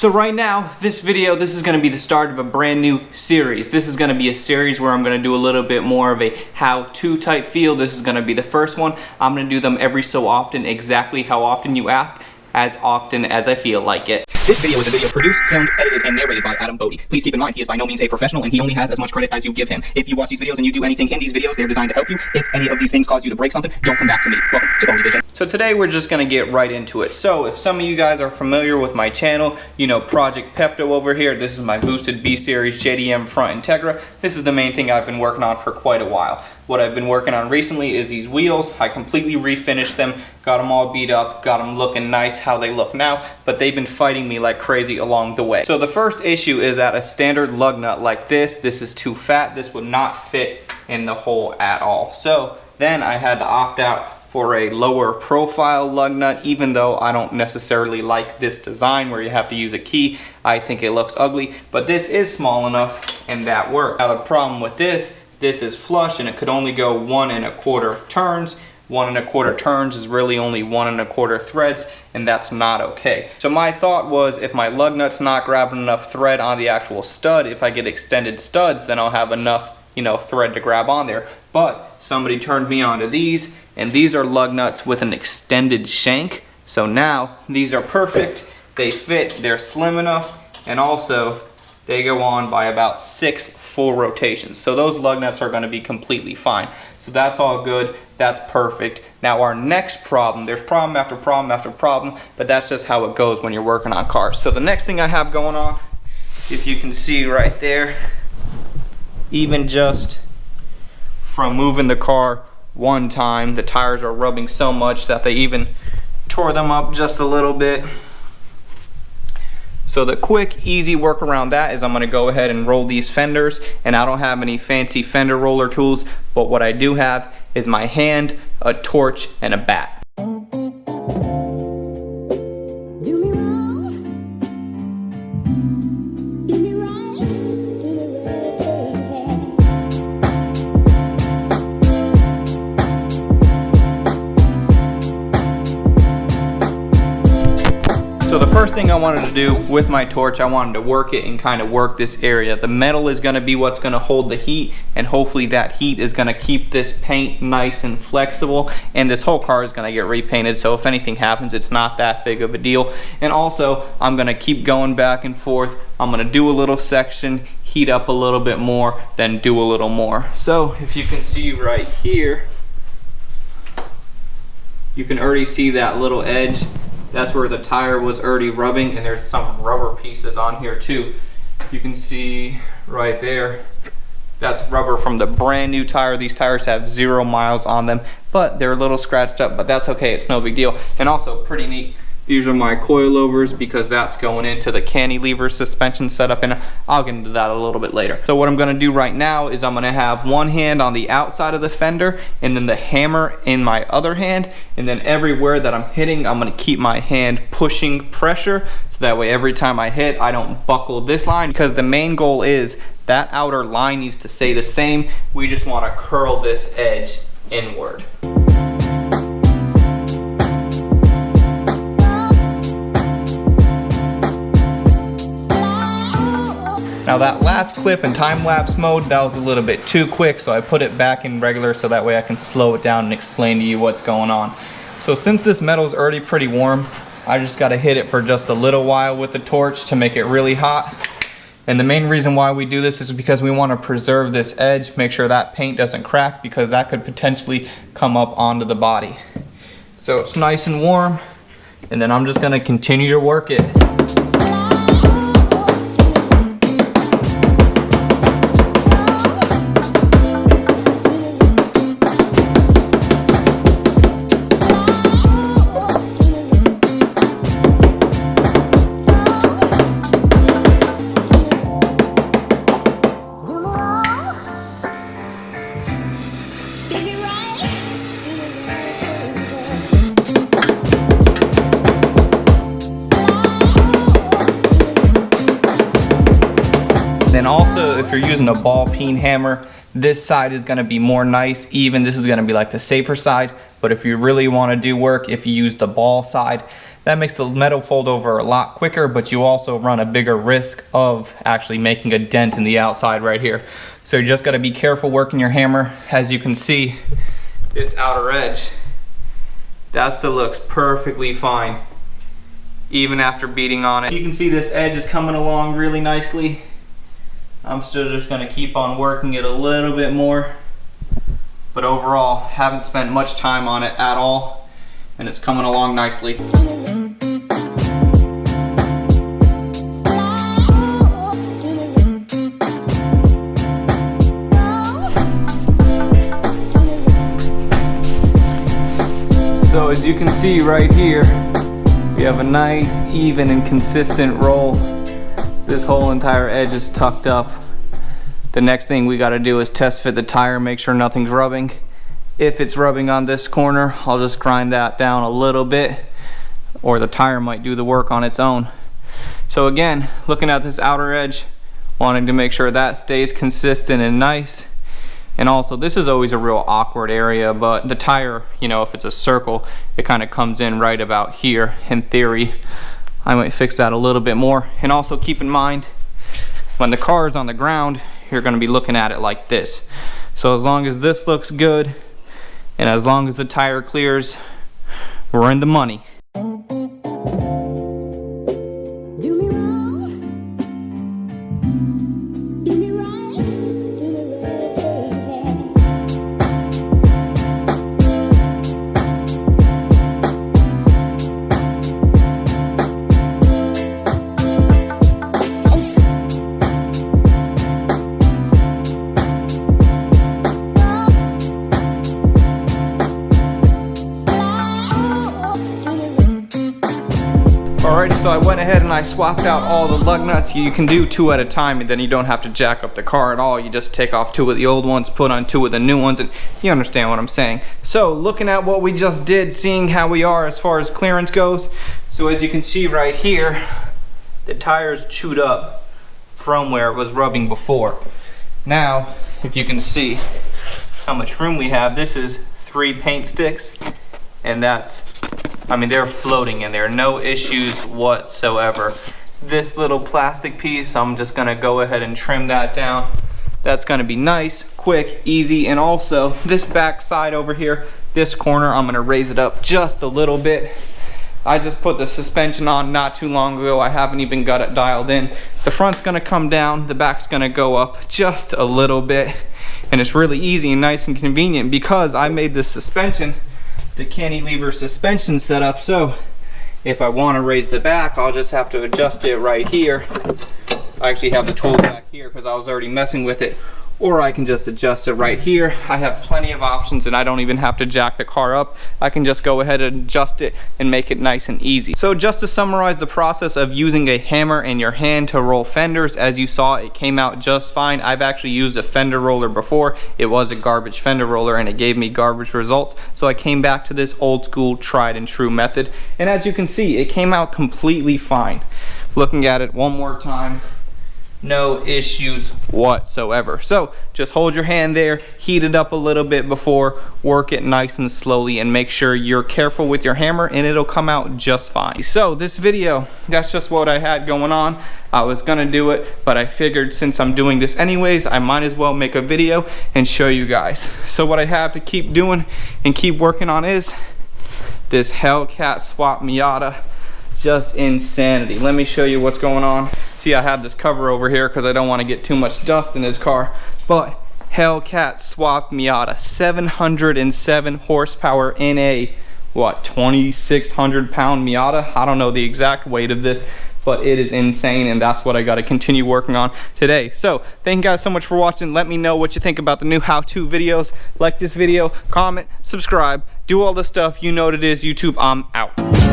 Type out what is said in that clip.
So right now, this is going to be the start of a brand new series. This is going to be a series where I'm going to do a little bit more of a how-to type feel. This is going to be the first one. I'm going to do them every so often, exactly how often you ask, as often as I feel like it. This video is a video produced, filmed, edited, and narrated by Adam Bode. Please keep in mind he is by no means a professional and he only has as much credit as you give him. If you watch these videos and you do anything in these videos, they're designed to help you. If any of these things cause you to break something, don't come back to me. Welcome to BodeVision. So today we're just going to get right into it. So if some of you guys are familiar with my channel, you know Project Pepto over here. This is my boosted B-Series JDM front Integra. This is the main thing I've been working on for quite a while. What I've been working on recently is these wheels. I completely refinished them, got them all beat up, got them looking nice how they look now, but they've been fighting me like crazy along the way. So the first issue is that a standard lug nut like this is too fat. This would not fit in the hole at all. So then I had to opt out for a lower profile lug nut, even though I don't necessarily like this design where you have to use a key. I think it looks ugly, but this is small enough and that works. Now the problem with this is flush and it could only go 1 1/4 turns. 1 1/4 turns is really only 1 1/4 threads, and that's not okay. So my thought was, if my lug nut's not grabbing enough thread on the actual stud, if I get extended studs, then I'll have enough, thread to grab on there. But somebody turned me on to these, and these are lug nuts with an extended shank. So now these are perfect. They fit, they're slim enough, and also they go on by about 6 full rotations. So those lug nuts are going to be completely fine. So that's all good. That's perfect. Now our next problem, there's problem after problem after problem, but that's just how it goes when you're working on cars. So the next thing I have going on, if you can see right there, even just from moving the car one time, the tires are rubbing so much that they even tore them up just a little bit. So the quick, easy work around that is I'm going to go ahead and roll these fenders, and I don't have any fancy fender roller tools, but what I do have is my hand, a torch, and a bat. So the first thing I wanted to do with my torch, I wanted to work it and kind of work this area. The metal is going to be what's going to hold the heat, and hopefully that heat is going to keep this paint nice and flexible, and this whole car is going to get repainted, so if anything happens, it's not that big of a deal. And also, I'm going to keep going back and forth. I'm going to do a little section, heat up a little bit more, then do a little more. So if you can see right here, you can already see that little edge. That's where the tire was already rubbing, and there's some rubber pieces on here too. You can see right there, that's rubber from the brand new tire. These tires have 0 miles on them, but they're a little scratched up, but that's okay, it's no big deal. And also pretty neat, these are my coilovers because that's going into the cantilever suspension setup, and I'll get into that a little bit later. So what I'm going to do right now is I'm going to have one hand on the outside of the fender and then the hammer in my other hand, and then everywhere that I'm hitting, I'm going to keep my hand pushing pressure, so that way every time I hit, I don't buckle this line, because the main goal is that outer line needs to stay the same. We just want to curl this edge inward. Now that last clip in time-lapse mode, that was a little bit too quick, so I put it back in regular so that way I can slow it down and explain to you what's going on. So since this metal is already pretty warm, I just got to hit it for just a little while with the torch to make it really hot. And the main reason why we do this is because we want to preserve this edge, make sure that paint doesn't crack, because that could potentially come up onto the body. So it's nice and warm, and then I'm just going to continue to work it. Then also, if you're using a ball peen hammer, this side is going to be more nice, even. This is going to be like the safer side. But if you really want to do work, if you use the ball side, That makes the metal fold over a lot quicker, but you also run a bigger risk of actually making a dent in the outside right here. So you just gotta be careful working your hammer. As you can see, this outer edge, that still looks perfectly fine, even after beating on it. You can see this edge is coming along really nicely. I'm still just gonna keep on working it a little bit more. But overall, haven't spent much time on it at all, and it's coming along nicely. So as you can see right here, we have a nice, even, and consistent roll. This whole entire edge is tucked up. The next thing we gotta do is test fit the tire, make sure nothing's rubbing. If it's rubbing on this corner, I'll just grind that down a little bit, or the tire might do the work on its own. So again, looking at this outer edge, wanting to make sure that stays consistent and nice. And also, this is always a real awkward area, but the tire, you know, if it's a circle, it kind of comes in right about here. In theory, I might fix that a little bit more. And also keep in mind, when the car is on the ground, you're going to be looking at it like this. So as long as this looks good, and as long as the tire clears, we're in the money. Alright, so I went ahead and I swapped out all the lug nuts. You can do 2 at a time, and then you don't have to jack up the car at all. You just take off 2 of the old ones, put on 2 of the new ones, and you understand what I'm saying. So looking at what we just did, seeing how we are as far as clearance goes. So as you can see right here, the tire's chewed up from where it was rubbing before. Now, if you can see how much room we have, this is 3 paint sticks, and that's, I mean, they're floating in there, no issues whatsoever. This little plastic piece, I'm just gonna go ahead and trim that down. That's gonna be nice, quick, easy, and also this back side over here, this corner, I'm gonna raise it up just a little bit. I just put the suspension on not too long ago. I haven't even got it dialed in. The front's gonna come down, the back's gonna go up just a little bit. And it's really easy and nice and convenient because I made this suspension the cantilever suspension setup, so if I want to raise the back, I'll just have to adjust it right here. I actually have the tools back here because I was already messing with it, or I can just adjust it right here. I have plenty of options, and I don't even have to jack the car up. I can just go ahead and adjust it and make it nice and easy. So just to summarize the process of using a hammer in your hand to roll fenders, as you saw, it came out just fine. I've actually used a fender roller before. It was a garbage fender roller and it gave me garbage results. So I came back to this old school tried and true method. And as you can see, it came out completely fine. Looking at it one more time, no issues whatsoever. So just hold your hand there, heat it up a little bit before, work it nice and slowly, and make sure you're careful with your hammer and it'll come out just fine. So this video, that's just what I had going on. I was gonna do it, but I figured since I'm doing this anyways, I might as well make a video and show you guys. So what I have to keep doing and keep working on is this Hellcat Swap Miata. Just insanity. Let me show you what's going on. See, I have this cover over here because I don't want to get too much dust in this car, but Hellcat Swap Miata, 707 horsepower in a, what, 2,600 pound Miata? I don't know the exact weight of this, but it is insane, and that's what I got to continue working on today. So thank you guys so much for watching. Let me know what you think about the new how-to videos. Like this video, comment, subscribe, do all the stuff. You know what it is, YouTube. I'm out.